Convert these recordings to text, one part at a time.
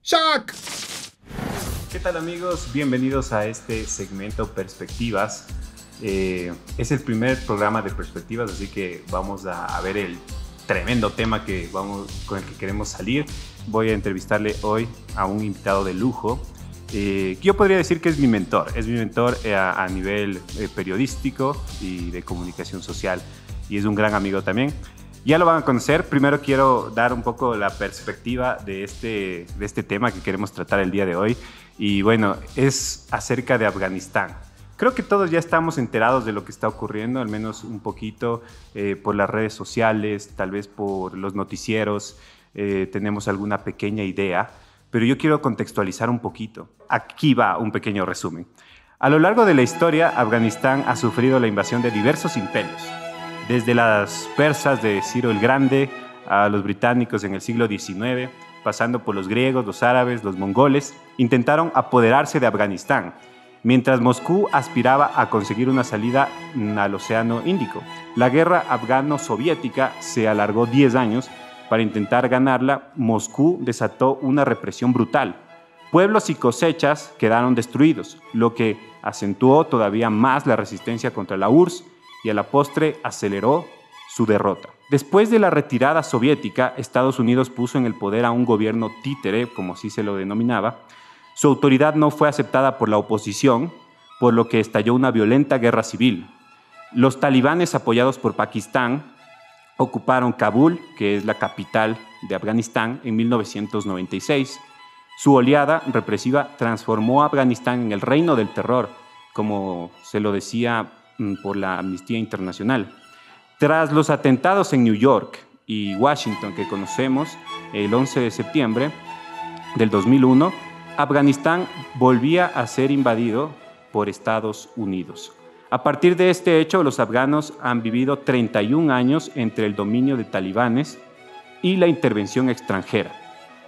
¡Shock! ¿Qué tal, amigos? Bienvenidos a este segmento Perspectivas. Es el primer programa de Perspectivas, así que vamos a ver el tremendo tema con el que queremos salir. Voy a entrevistarle hoy a un invitado de lujo. Yo podría decir que es mi mentor a nivel periodístico y de comunicación social, y es un gran amigo también. Ya lo van a conocer. Primero quiero dar un poco la perspectiva de este tema que queremos tratar el día de hoy. Y bueno, es acerca de Afganistán. Creo que todos ya estamos enterados de lo que está ocurriendo, al menos un poquito, por las redes sociales, tal vez por los noticieros, tenemos alguna pequeña idea, pero yo quiero contextualizar un poquito. Aquí va un pequeño resumen. A lo largo de la historia, Afganistán ha sufrido la invasión de diversos imperios, desde las persas de Ciro el Grande a los británicos en el siglo XIX, pasando por los griegos, los árabes, los mongoles, intentaron apoderarse de Afganistán, mientras Moscú aspiraba a conseguir una salida al Océano Índico. La guerra afgano-soviética se alargó 10 años. Para intentar ganarla, Moscú desató una represión brutal. Pueblos y cosechas quedaron destruidos, lo que acentuó todavía más la resistencia contra la URSS y a la postre aceleró su derrota. Después de la retirada soviética, Estados Unidos puso en el poder a un gobierno títere, como así se lo denominaba. Su autoridad no fue aceptada por la oposición, por lo que estalló una violenta guerra civil. Los talibanes, apoyados por Pakistán, ocuparon Kabul, que es la capital de Afganistán, en 1996. Su oleada represiva transformó a Afganistán en el reino del terror, como se lo decía por la Amnistía Internacional. Tras los atentados en New York y Washington que conocemos, el 11 de septiembre del 2001, Afganistán volvía a ser invadido por Estados Unidos. A partir de este hecho, los afganos han vivido 31 años entre el dominio de talibanes y la intervención extranjera.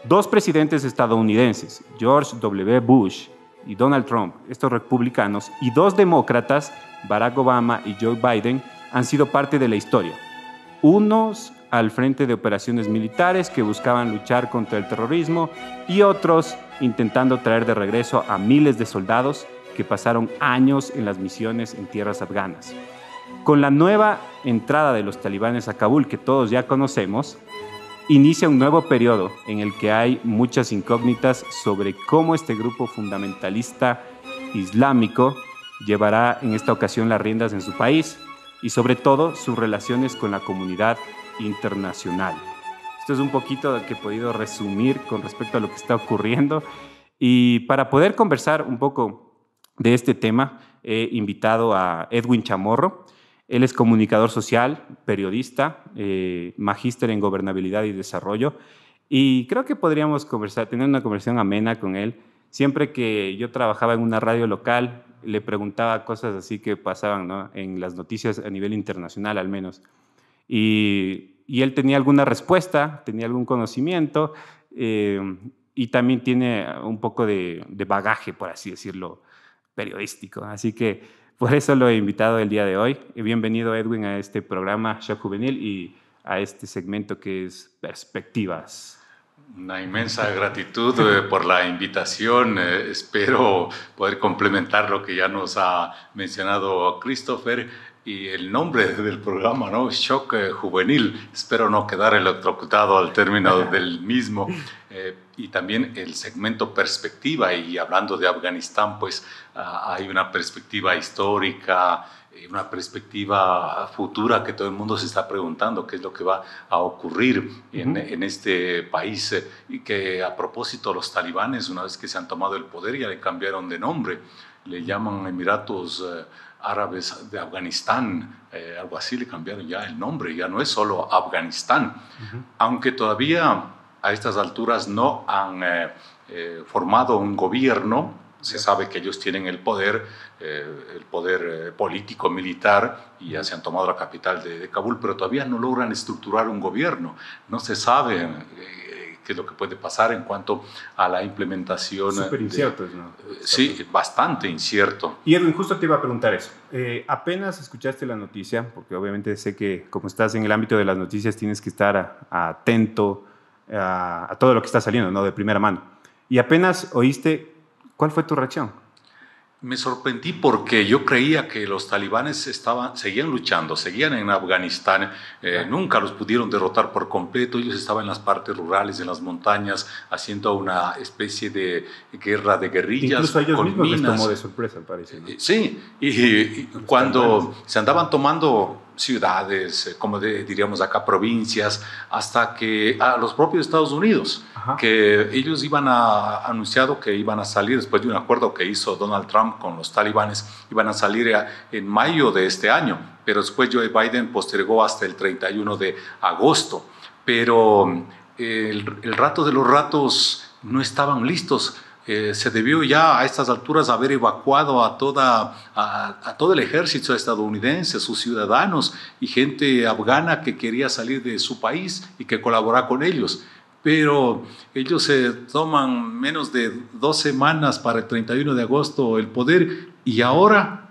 Dos presidentes estadounidenses, George W. Bush y Donald Trump, estos republicanos, y dos demócratas, Barack Obama y Joe Biden, han sido parte de la historia. Unos al frente de operaciones militares que buscaban luchar contra el terrorismo y otros intentando traer de regreso a miles de soldados que pasaron años en las misiones en tierras afganas. Con la nueva entrada de los talibanes a Kabul, que todos ya conocemos, inicia un nuevo periodo en el que hay muchas incógnitas sobre cómo este grupo fundamentalista islámico llevará en esta ocasión las riendas en su país y sobre todo sus relaciones con la comunidad internacional. Esto es un poquito que he podido resumir con respecto a lo que está ocurriendo, y para poder conversar un poco de este tema he invitado a Edwin Chamorro. Él es comunicador social, periodista, magíster en gobernabilidad y desarrollo, y creo que podríamos tener una conversación amena con él. Siempre que yo trabajaba en una radio local, le preguntaba cosas así que pasaban, ¿no?, en las noticias a nivel internacional al menos. Y él tenía alguna respuesta, tenía algún conocimiento, y también tiene un poco de bagaje, por así decirlo, periodístico. Así que por eso lo he invitado el día de hoy. Bienvenido, Edwin, a este programa Shock Juvenil y a este segmento que es Perspectivas. Una inmensa gratitud por la invitación. Espero poder complementar lo que ya nos ha mencionado Christopher y el nombre del programa, ¿no? Shock Juvenil. Espero no quedar electrocutado al término del mismo. Y también el segmento Perspectiva. Y hablando de Afganistán, pues hay una perspectiva histórica, una perspectiva futura que todo el mundo se está preguntando qué es lo que va a ocurrir en este país, y que a propósito los talibanes, una vez que se han tomado el poder, ya le cambiaron de nombre, le llaman Emiratos Árabes de Afganistán, algo así, le cambiaron ya el nombre, ya no es solo Afganistán, aunque todavía a estas alturas no han formado un gobierno. Se sabe que ellos tienen el poder político, militar, y ya se han tomado la capital de Kabul, pero todavía no logran estructurar un gobierno. No se sabe qué es lo que puede pasar en cuanto a la implementación. Súper incierto, ¿no? Sí, bastante incierto. Y Edwin, justo te iba a preguntar eso. Apenas escuchaste la noticia, porque obviamente sé que como estás en el ámbito de las noticias tienes que estar atento a todo lo que está saliendo, ¿no?, de primera mano. Y apenas oíste, ¿cuál fue tu reacción? Me sorprendí porque yo creía que los talibanes seguían luchando, seguían en Afganistán, nunca los pudieron derrotar por completo, ellos estaban en las partes rurales, en las montañas, haciendo una especie de guerra de guerrillas. Incluso a ellos con mismos minas. Les tomó de sorpresa, parece, ¿no? Sí, y cuando se andaban tomando ciudades, como diríamos acá, provincias, hasta que a los propios Estados Unidos, ajá, que ellos anunciado que iban a salir después de un acuerdo que hizo Donald Trump con los talibanes, iban a salir en mayo de este año, pero después Joe Biden postergó hasta el 31 de agosto. Pero el rato de los ratos no estaban listos. Se debió ya a estas alturas haber evacuado a todo el ejército estadounidense, sus ciudadanos y gente afgana que quería salir de su país y que colaborara con ellos. Pero ellos se toman menos de 2 semanas para el 31 de agosto el poder y ahora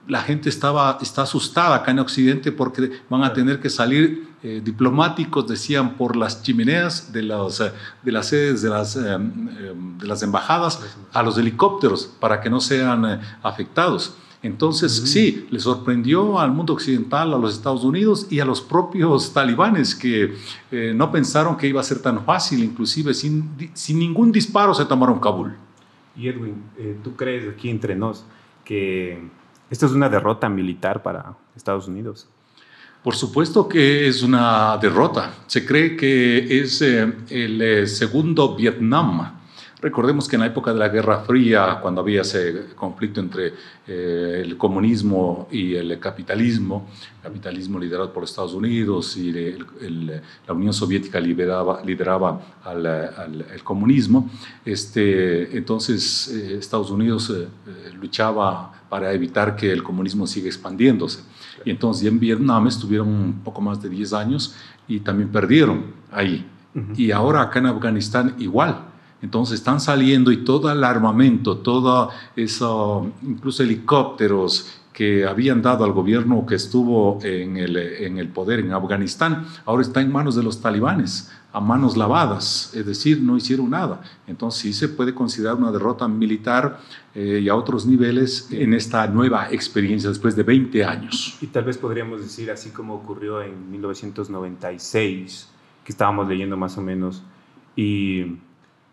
la gente está asustada acá en Occidente porque van a tener que salir diplomáticos, decían, por las chimeneas de las sedes de las embajadas a los helicópteros para que no sean afectados. Entonces, sí, le sorprendió al mundo occidental, a los Estados Unidos y a los propios talibanes que no pensaron que iba a ser tan fácil, inclusive sin ningún disparo se tomaron Kabul. Y Edwin, ¿tú crees aquí entre nos que esto es una derrota militar para Estados Unidos? Por supuesto que es una derrota. Se cree que es el segundo Vietnam. Recordemos que en la época de la Guerra Fría, cuando había ese conflicto entre el comunismo y el capitalismo liderado por Estados Unidos y la Unión Soviética lideraba al comunismo, entonces Estados Unidos luchaba para evitar que el comunismo siga expandiéndose. Y entonces en Vietnam estuvieron un poco más de 10 años y también perdieron ahí. Y ahora acá en Afganistán igual. Entonces están saliendo y todo el armamento, todo eso, incluso helicópteros que habían dado al gobierno que estuvo en el poder en Afganistán, ahora está en manos de los talibanes, a manos lavadas, es decir, no hicieron nada. Entonces sí se puede considerar una derrota militar y a otros niveles en esta nueva experiencia después de 20 años. Y tal vez podríamos decir, así como ocurrió en 1996, que estábamos leyendo más o menos,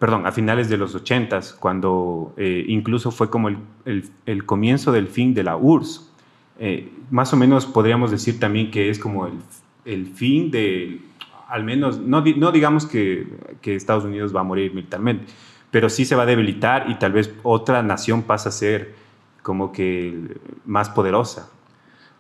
a finales de los 80s, cuando incluso fue como el comienzo del fin de la URSS. Más o menos podríamos decir también que es como el fin de, al menos, no digamos que Estados Unidos va a morir militarmente, pero sí se va a debilitar y tal vez otra nación pasa a ser como que más poderosa.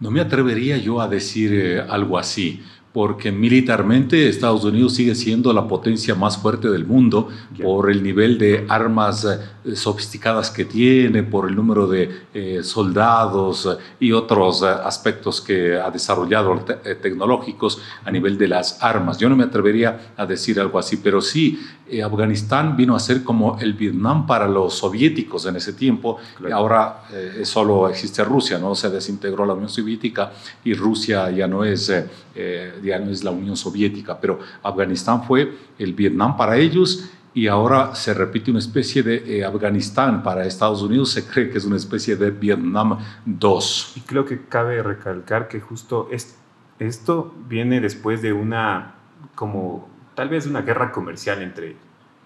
No me atrevería yo a decir algo así, porque militarmente Estados Unidos sigue siendo la potencia más fuerte del mundo por el nivel de armas sofisticadas que tiene, por el número de soldados y otros aspectos que ha desarrollado tecnológicos a nivel de las armas. Yo no me atrevería a decir algo así, pero sí, Afganistán vino a ser como el Vietnam para los soviéticos en ese tiempo. Claro. Ahora solo existe Rusia, ¿no? Se desintegró la Unión Soviética y Rusia ya no es la Unión Soviética, pero Afganistán fue el Vietnam para ellos y ahora se repite una especie de Afganistán para Estados Unidos, se cree que es una especie de Vietnam 2. Y creo que cabe recalcar que justo esto viene después de tal vez una guerra comercial entre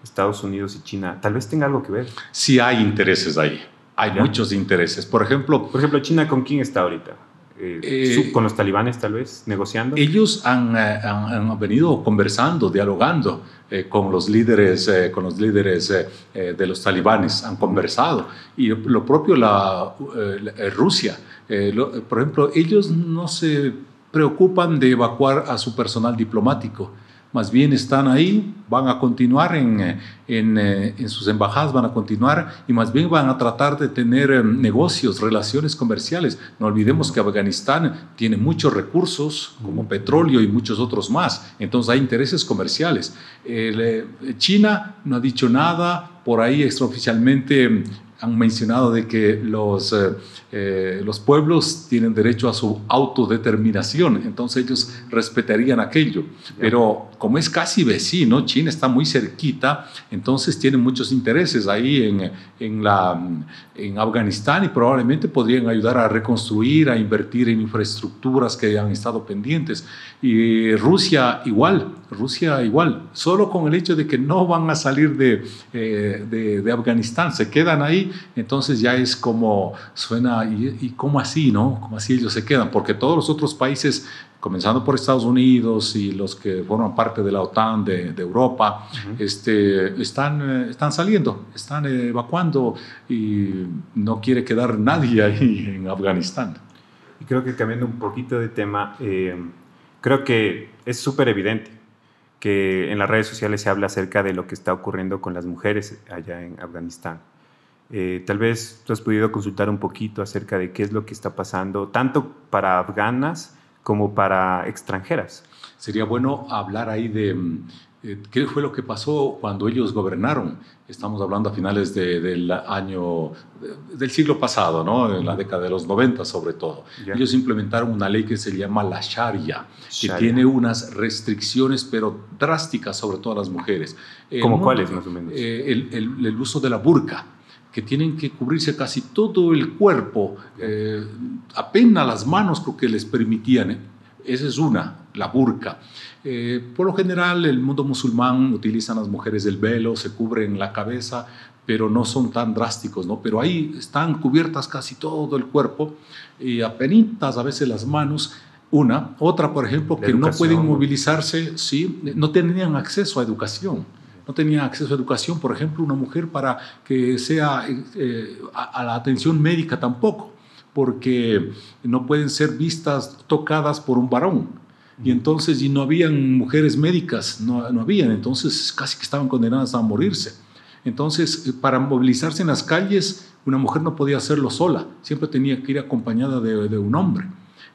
Estados Unidos y China. Tal vez tenga algo que ver. Sí hay intereses ahí, hay muchos intereses. Por ejemplo, China, ¿con quién está ahorita? ¿Con los talibanes tal vez, negociando? Ellos han venido conversando, dialogando con los líderes de los talibanes, han conversado. Y lo propio Rusia, por ejemplo, ellos no se preocupan de evacuar a su personal diplomático. Más bien están ahí, van a continuar en sus embajadas, van a continuar y más bien van a tratar de tener negocios, relaciones comerciales. No olvidemos que Afganistán tiene muchos recursos como petróleo y muchos otros más, entonces hay intereses comerciales. China no ha dicho nada, por ahí extraoficialmente han mencionado de que los pueblos tienen derecho a su autodeterminación, entonces ellos respetarían aquello. Pero como es casi vecino, China está muy cerquita, entonces tienen muchos intereses ahí en Afganistán y probablemente podrían ayudar a reconstruir, a invertir en infraestructuras que han estado pendientes. Y Rusia igual, solo con el hecho de que no van a salir de Afganistán, se quedan ahí, entonces ya es como suena, y cómo así, ¿no? ¿Cómo así ellos se quedan? Porque todos los otros países, comenzando por Estados Unidos y los que forman parte de la OTAN de Europa, están saliendo, están evacuando y no quiere quedar nadie ahí en Afganistán. Y creo que cambiando un poquito de tema, creo que es súper evidente que en las redes sociales se habla acerca de lo que está ocurriendo con las mujeres allá en Afganistán. Tal vez tú has podido consultar un poquito acerca de qué es lo que está pasando, tanto para afganas como para extranjeras. Sería bueno hablar ahí de qué fue lo que pasó cuando ellos gobernaron. Estamos hablando a finales del siglo pasado, ¿no? En la década de los 90 sobre todo. Yeah. Ellos implementaron una ley que se llama la Sharia, que tiene unas restricciones pero drásticas sobre todas las mujeres. ¿Cómo cuáles más o menos? El uso de la burka, que tienen que cubrirse casi todo el cuerpo, apenas las manos creo que les permitían. Esa es una, la burka. Por lo general, el mundo musulmán utilizan las mujeres el velo, se cubren la cabeza, pero no son tan drásticos, ¿no? Pero ahí están cubiertas casi todo el cuerpo y apenas a veces las manos. Otra, por ejemplo, que no pueden movilizarse, ¿sí? No tenían acceso a educación. No tenían acceso a educación, por ejemplo, una mujer para que sea a la atención médica tampoco, porque no pueden ser vistas, tocadas por un varón. Y entonces, y no habían mujeres médicas, no habían, entonces casi que estaban condenadas a morirse. Entonces, para movilizarse en las calles, una mujer no podía hacerlo sola, siempre tenía que ir acompañada de un hombre.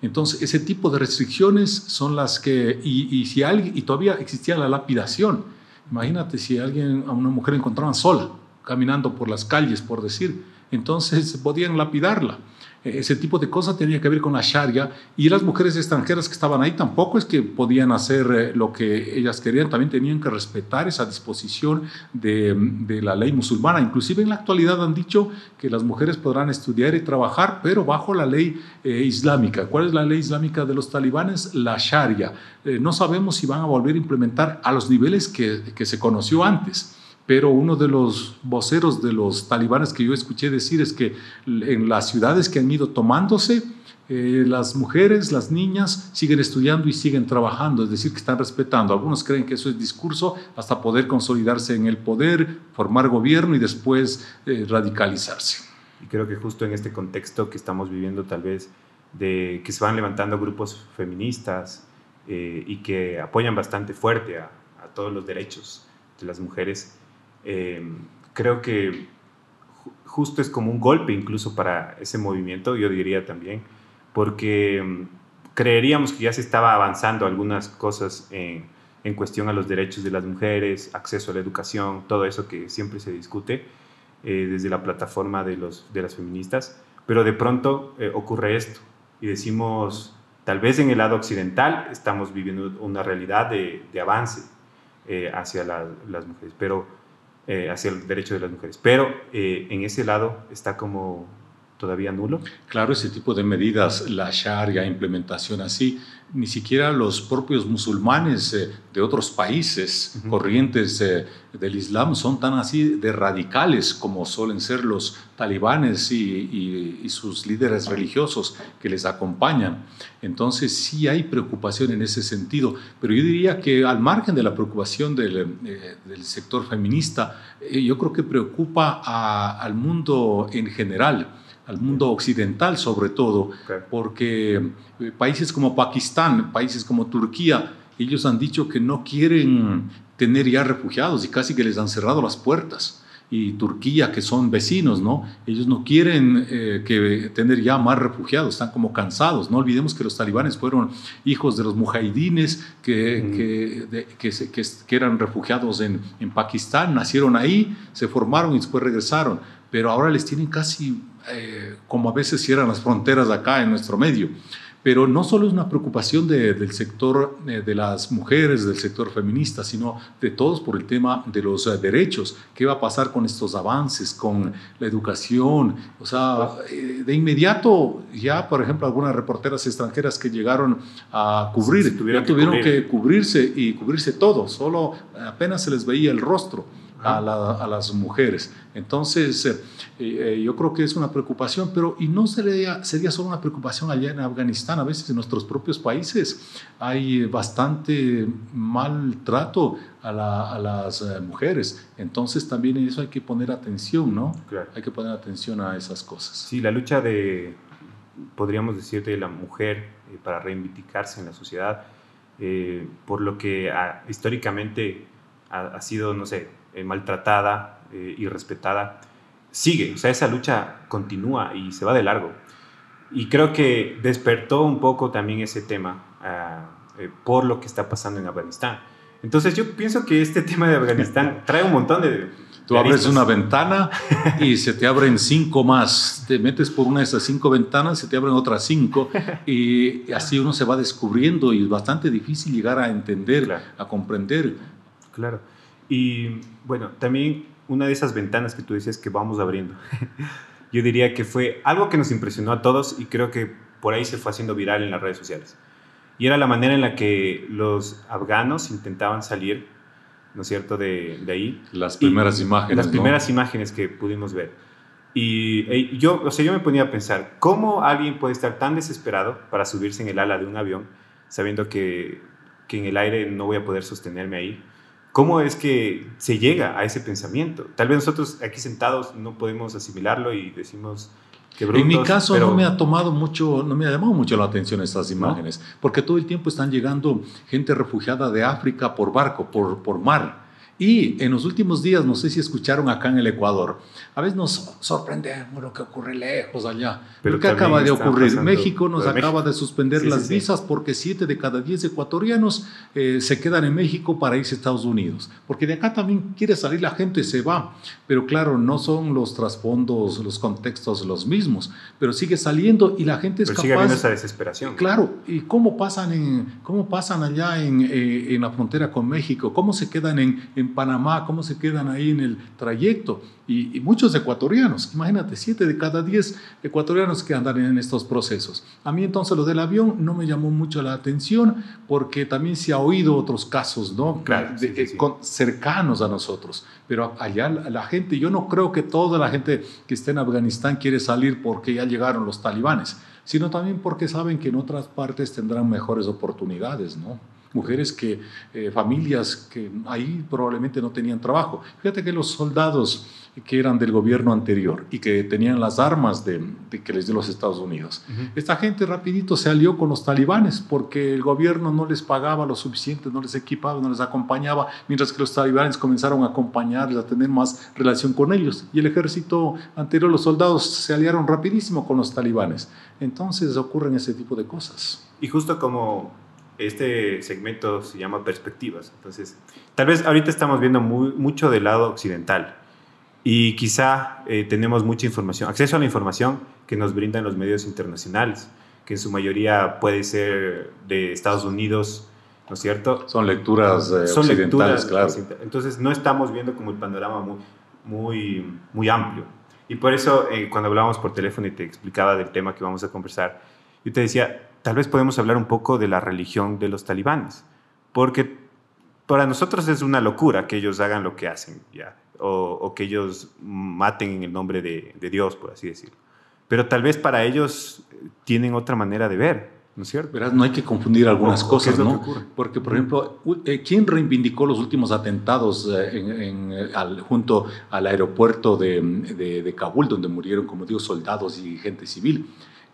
Entonces, ese tipo de restricciones son las que, y todavía existía la lapidación. Imagínate si a una mujer encontraban sola, caminando por las calles, por decir, entonces podían lapidarla. Ese tipo de cosas tenía que ver con la Sharia, y las mujeres extranjeras que estaban ahí tampoco es que podían hacer lo que ellas querían, también tenían que respetar esa disposición de la ley musulmana. Inclusive en la actualidad han dicho que las mujeres podrán estudiar y trabajar, pero bajo la ley islámica. ¿Cuál es la ley islámica de los talibanes? La Sharia. No sabemos si van a volver a implementar a los niveles que se conoció antes. Pero uno de los voceros de los talibanes que yo escuché decir es que en las ciudades que han ido tomándose, las mujeres, las niñas siguen estudiando y siguen trabajando, es decir, que están respetando. Algunos creen que eso es discurso hasta poder consolidarse en el poder, formar gobierno y después radicalizarse. Y creo que justo en este contexto que estamos viviendo, tal vez, de que se van levantando grupos feministas y que apoyan bastante fuerte a todos los derechos de las mujeres, creo que justo es como un golpe incluso para ese movimiento, yo diría también, porque creeríamos que ya se estaba avanzando algunas cosas en cuestión a los derechos de las mujeres, acceso a la educación, todo eso que siempre se discute desde la plataforma de las feministas, pero de pronto ocurre esto y decimos, tal vez en el lado occidental estamos viviendo una realidad de avance hacia las mujeres, pero hacia el derecho de las mujeres, pero en ese lado está como todavía nulo. Claro, ese tipo de medidas, la Sharia, implementación así, ni siquiera los propios musulmanes de otros países corrientes del Islam son tan así de radicales como suelen ser los talibanes y sus líderes religiosos que les acompañan. Entonces sí hay preocupación en ese sentido, pero yo diría que al margen de la preocupación del sector feminista, yo creo que preocupa al mundo en general, al mundo occidental sobre todo, porque países como Pakistán, países como Turquía, ellos han dicho que no quieren tener ya refugiados y casi que les han cerrado las puertas. Y Turquía, que son vecinos, ¿no? Ellos no quieren tener ya más refugiados, están como cansados. No olvidemos que los talibanes fueron hijos de los mujahidines que eran refugiados en Pakistán, nacieron ahí, se formaron y después regresaron. pero ahora les tienen casi como a veces cierran las fronteras acá en nuestro medio. Pero no solo es una preocupación del sector de las mujeres, del sector feminista, sino de todos por el tema de los derechos. ¿Qué va a pasar con estos avances, con la educación? O sea, de inmediato ya, por ejemplo, algunas reporteras extranjeras que llegaron a cubrir, ya tuvieron que cubrirse y cubrirse todo, solo apenas se les veía el rostro a las mujeres. Entonces, yo creo que es una preocupación, pero y no sería solo una preocupación allá en Afganistán. A veces en nuestros propios países hay bastante maltrato a las mujeres. Entonces, también en eso hay que poner atención, ¿no? Claro. Hay que poner atención a esas cosas. Sí, la lucha podríamos decir, de la mujer para reivindicarse en la sociedad, por lo que históricamente ha sido, no sé, maltratada y respetada, sigue. O sea, esa lucha continúa y se va de largo. Y creo que despertó un poco también ese tema por lo que está pasando en Afganistán. Entonces yo pienso que este tema de Afganistán trae un montón de... Tú abres una ventana y se te abren 5 más. Te metes por una de esas 5 ventanas, se te abren otras 5 y así uno se va descubriendo y es bastante difícil llegar a entender, claro, a comprender. Claro. Y bueno, también una de esas ventanas que tú dices que vamos abriendo, yo diría que fue algo que nos impresionó a todos y creo que por ahí se fue haciendo viral en las redes sociales. Y era la manera en la que los afganos intentaban salir, ¿no es cierto?, de ahí. Las primeras imágenes, las primeras imágenes que pudimos ver. Y yo me ponía a pensar, ¿cómo alguien puede estar tan desesperado para subirse en el ala de un avión sabiendo que en el aire no voy a poder sostenerme ahí? ¿Cómo es que se llega a ese pensamiento? Tal vez nosotros aquí sentados no podemos asimilarlo y decimos que brutos. En mi caso pero... no me ha llamado mucho la atención estas imágenes, ¿no? Porque todo el tiempo están llegando gente refugiada de África por barco, por mar. Y en los últimos días, no sé si escucharon acá en el Ecuador, a veces nos sorprendemos lo que ocurre lejos allá. Pero ¿qué acaba de ocurrir? México nos acaba de suspender las visas porque 7 de cada 10 ecuatorianos se quedan en México para irse a Estados Unidos. Porque de acá también quiere salir la gente, se va. Pero claro, no son los trasfondos, los contextos los mismos. Pero sigue saliendo y la gente es capaz... sigue habiendo esa desesperación. Claro. ¿Y cómo pasan allá en la frontera con México? ¿Cómo se quedan en Panamá? ¿Cómo se quedan ahí en el trayecto? Y muchos ecuatorianos, imagínate, 7 de cada 10 ecuatorianos que andan en estos procesos. A mí entonces lo del avión no me llamó mucho la atención porque también se ha oído otros casos, ¿no? Claro, sí. Cercanos a nosotros. Pero allá la gente, yo no creo que toda la gente que está en Afganistán quiere salir porque ya llegaron los talibanes, sino también porque saben que en otras partes tendrán mejores oportunidades, ¿no? Mujeres familias que ahí probablemente no tenían trabajo. Fíjate que los soldados que eran del gobierno anterior y que tenían las armas que les dio los Estados Unidos, esta gente rapidito se alió con los talibanes porque el gobierno no les pagaba lo suficiente, no les equipaba, no les acompañaba, mientras que los talibanes comenzaron a acompañarles, a tener más relación con ellos. Y el ejército anterior, los soldados, se aliaron rapidísimo con los talibanes. Entonces ocurren ese tipo de cosas. Y justo como... este segmento se llama Perspectivas. Entonces, tal vez ahorita estamos viendo mucho del lado occidental y quizá tenemos mucha información, acceso a la información que nos brindan los medios internacionales, que en su mayoría puede ser de Estados Unidos, ¿no es cierto? Son lecturas occidentales, claro. Entonces, no estamos viendo como el panorama muy amplio. Y por eso, cuando hablábamos por teléfono y te explicaba del tema que vamos a conversar, yo te decía, tal vez podemos hablar un poco de la religión de los talibanes, porque para nosotros es una locura que ellos hagan lo que hacen, ¿ya? O que ellos maten en el nombre de Dios, por así decirlo. Pero tal vez para ellos tienen otra manera de ver, ¿no es cierto? Verás, no hay que confundir algunas cosas, ¿no? Porque, por ejemplo, ¿quién reivindicó los últimos atentados junto al aeropuerto de Kabul, donde murieron, como digo, soldados y gente civil?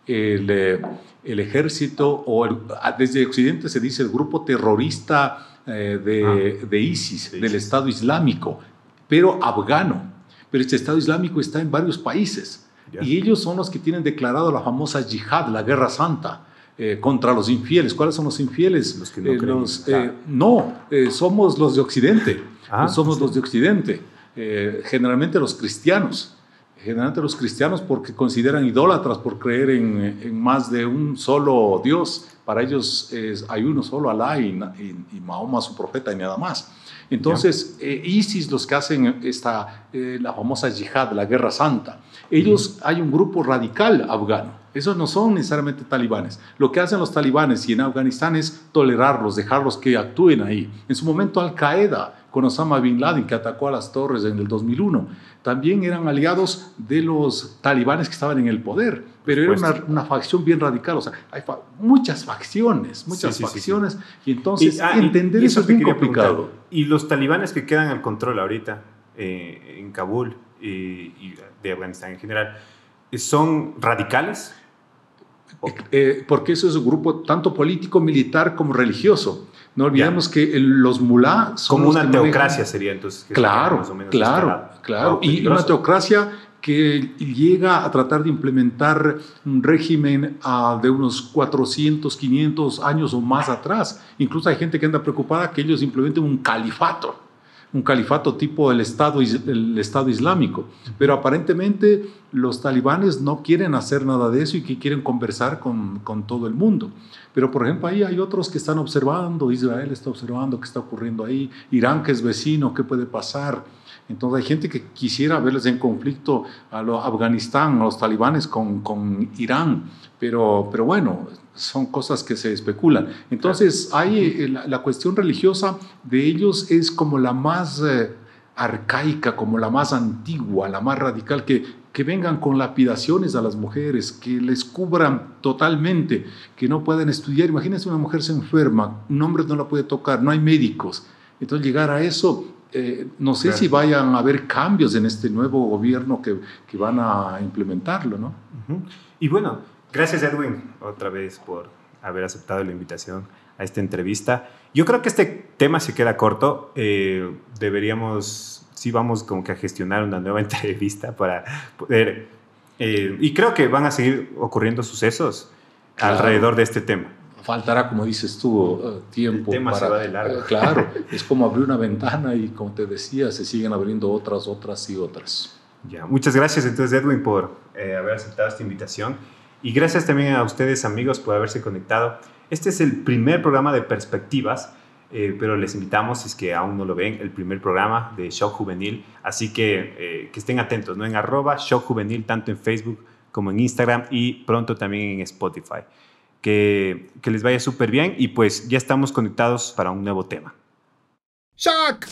El ejército, desde Occidente se dice el grupo terrorista de ISIS, del Estado Islámico, pero afgano. Pero este Estado Islámico está en varios países. Y ellos son los que tienen declarado la famosa yihad, la guerra santa, contra los infieles. ¿Cuáles son los infieles? Los que no creen. Somos los de Occidente. Somos los de Occidente. Generalmente los cristianos. generalmente los cristianos, porque consideran idólatras por creer en más de un solo Dios. Para ellos hay uno solo, Alá, y Mahoma su profeta y nada más. Entonces, ISIS, los que hacen la famosa yihad, la guerra santa, ellos, hay un grupo radical afgano. Esos no son necesariamente talibanes. Lo que hacen los talibanes y en Afganistán es tolerarlos, dejarlos que actúen ahí. En su momento, Al-Qaeda, con Osama Bin Laden, que atacó a las torres en el 2001, también eran aliados de los talibanes que estaban en el poder, pero era una facción bien radical. O sea, hay muchas facciones, facciones, y entonces entender eso es bien complicado. ¿Y los talibanes que quedan al control ahorita en Kabul y de Afganistán en general, son radicales? Porque eso es un grupo tanto político, militar como religioso. No olvidemos que los mulá son como una teocracia sería entonces. Claro. Y una teocracia que llega a tratar de implementar un régimen de unos 400, 500 años o más atrás. Incluso hay gente que anda preocupada que ellos implementen un califato tipo el Estado Islámico. Pero aparentemente los talibanes no quieren hacer nada de eso y que quieren conversar con todo el mundo. Pero, por ejemplo, ahí hay otros que están observando, Israel está observando qué está ocurriendo ahí, Irán, que es vecino, qué puede pasar. Entonces hay gente que quisiera verles en conflicto a Afganistán, a los talibanes con Irán, pero bueno, son cosas que se especulan. Entonces hay la cuestión religiosa de ellos es como la más arcaica, como la más antigua, la más radical, que vengan con lapidaciones a las mujeres, que les cubran totalmente, que no puedan estudiar. Imagínense, una mujer se enferma, un hombre no la puede tocar, no hay médicos. Entonces llegar a eso, no sé si vayan a haber cambios en este nuevo gobierno que van a implementarlo, ¿no? Y bueno, gracias Edwin otra vez por haber aceptado la invitación a esta entrevista. Yo creo que este tema se queda corto. Sí vamos como que a gestionar una nueva entrevista para poder... y creo que van a seguir ocurriendo sucesos alrededor de este tema. Faltará, como dices tú, tiempo. El tema se va de largo. Claro, es como abrir una ventana y, como te decía, se siguen abriendo otras y otras. Ya, muchas gracias entonces Edwin por haber aceptado esta invitación y gracias también a ustedes amigos por haberse conectado. Este es el primer programa de Perspectivas, pero les invitamos, si es que aún no lo ven, el primer programa de Shock Juvenil, así que estén atentos, ¿no? En @ShockJuvenil, tanto en Facebook como en Instagram y pronto también en Spotify. Que les vaya súper bien y pues ya estamos conectados para un nuevo tema. ¡Shock!